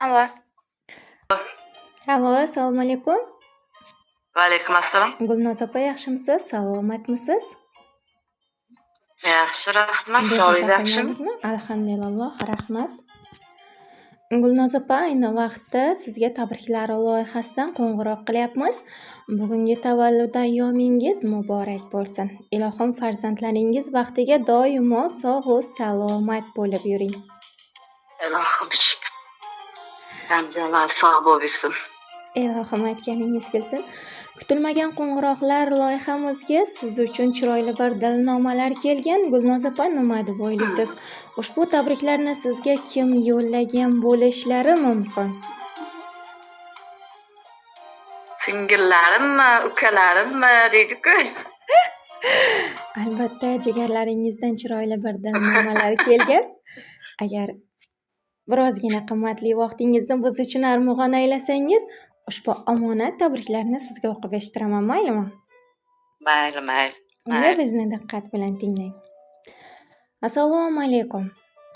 Allo. Allo, assalomu alaykum. Va alaykum assalom. Gulnoz opa, yaxshimisiz? Salomatmisiz? Yaxshi, rahmat. Bezovta Sog'ingiz yaxshimi? qilmadikmi? Alhamdulillah, rahmat. Gulnoz opa, ayni vaqtda sizga tabriklar loyihasidan qo'ng'iroq qilyapmiz. Bugungi tavallud ayyomingiz muborak bo'lsin. Ilohim farzandlaringiz baxtiga doimo sog' va salomat bo'lib yuring. Ilohim shukr. Hamdulillah sog' bo'lib yursin. Ilohim aytganingiz kelsin. Kutilmagan qo'ng'iroqlar loyihamizga siz uchun chiroyli bir dilnomalar kelgan. Gulnoz opa, nima deb o'ylaysiz? Ushbu tabriklarni sizga kim yo'llagan bo'lishlari mumkin? Singillarimmi, ukalarimmi deydi-ku. Albatta, jigarlaringizdan chiroyli bir dilnomalar kelgan. Agar birozgina qimmatli vaqtingizni biz uchun armug'on aylasangiz, ushbu omonat tabriklarni sizga o'qib eshitiraman, maylimi? Mayli. Unda bizni diqqat bilan tinglang. Assalomu alaykum.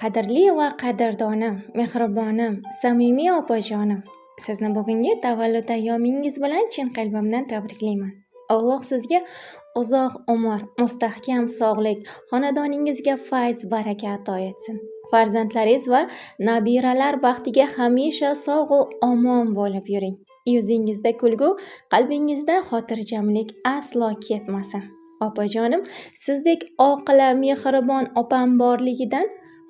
Qadrli va qadrdonim, mehribonim, samimiy opajonim. Sizni bugungi tavallud ayyomingiz bilan chin qalbimdan tabriklayman. Alloh sizga uzoq umr, mustahkam sog'lik, xonadoningizga fayz, baraka ato etsin. Farzandlaringiz va nabiralar baxtiga hamisha sog' va omon bo'lib yuring. Yuzingizda kulgu, qalbingizda xotirjamlik aslo ketmasin. Opajonim, sizdek oqila, mehribon opam borligidan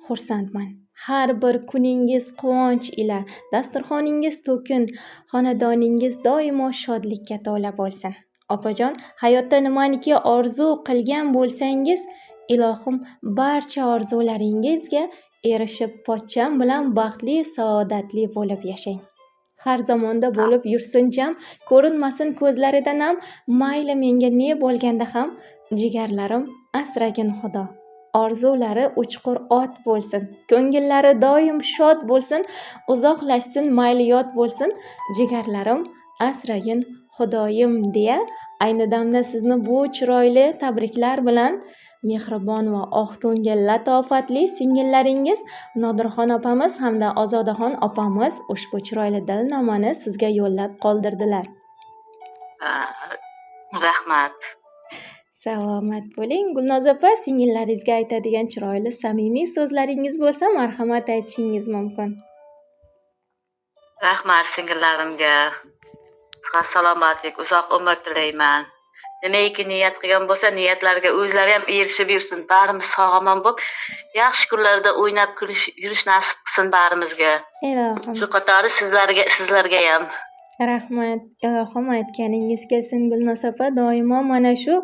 xursandman. Har bir kuningiz quvonch ila, dasturxoningiz to'kin, xonadoningiz doimo shodlikka to'la bo'lsin. Opajon, hayotda nimaniki orzu qilgan bo'lsangiz, ilohim barcha orzularingizga erishib pochcham bilan baxtli, saodatli bo'lib yashang. Har zamonda bo'lib yursin jam, ko'rinmasin ko'zlaridan ham, mayli menga ne bo'lganda ham, jigarlarim asragin Xudo. Orzulari uchqur ot bo'lsin, ko'ngillari doim shod bo'lsin, uzoqlashsin, mayli yod bo'lsin, jigarlarim asragin Xudoyim deya, ayni damda sizni bu chiroyli tabriklar bilan mehribon va oq ko'ngil latofatli singillaringiz Nodirxon opamiz hamda Ozodaxon opamiz ushbu chiroyli dilnomani sizga yo'llab qoldirdilar. Rahmat. Salomat bo'ling. Gulnoz opa, singillaringizga aytadigan chiroyli samimiy so'zlaringiz bo'lsa, marhamat aytishingiz mumkin. Rahmat singillarimga. Salomatlik, uzoq umr tilayman. Nimaiki niyat qilgan bo'lsa, niyatlarga o'zlari ham erishib yursin. Barimiz sog'-omon bo'lib, yaxshi kunlarda o'ynab yurish nasib qilsin barimizga. Ilohim. Shu qatori sizlarga ham. Rahmat. Ilohim aytganingiz kelsin Gulnoz opa, doimo mana shu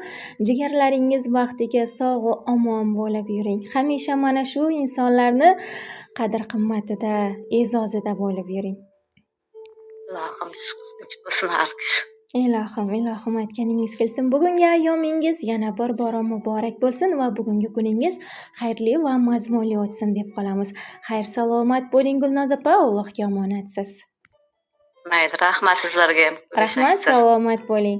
jigarlaringiz baxtiga sog' va omon bo'lib yuring. Hamisha mana shu insonlarni qadr-qimmatida, e'zozida bo'lib yuring. Ilohim bo'lsin har kishi. Ilohim aytganingiz kelsin. Bugungi ayyomingiz yana bir bora muborak bo'lsin va bugungi kuningiz xayrli va mazmunli o'tsin deb qolamiz. Xayr, salomat bo'ling Gulnoz opa, Allohga omonatsiz. Mayli, rahmat sizlarga ham. Rahmat, salomat bo'ling.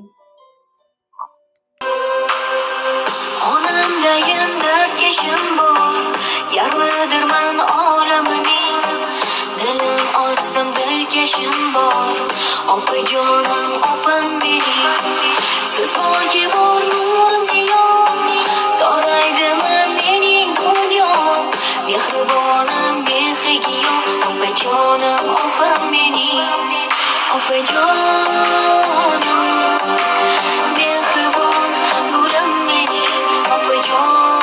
Onamdagin dardkashim bor, yarmidirman olamining. Dilim ochsam dilkashim bor, opajonim opam mening. Siz borki bor nurim ziyon, doraydimi mening dunyom. Mehribonim mehrigiyon, opajonim opam mening. Opajonim mehribon gulim mening, opajonim.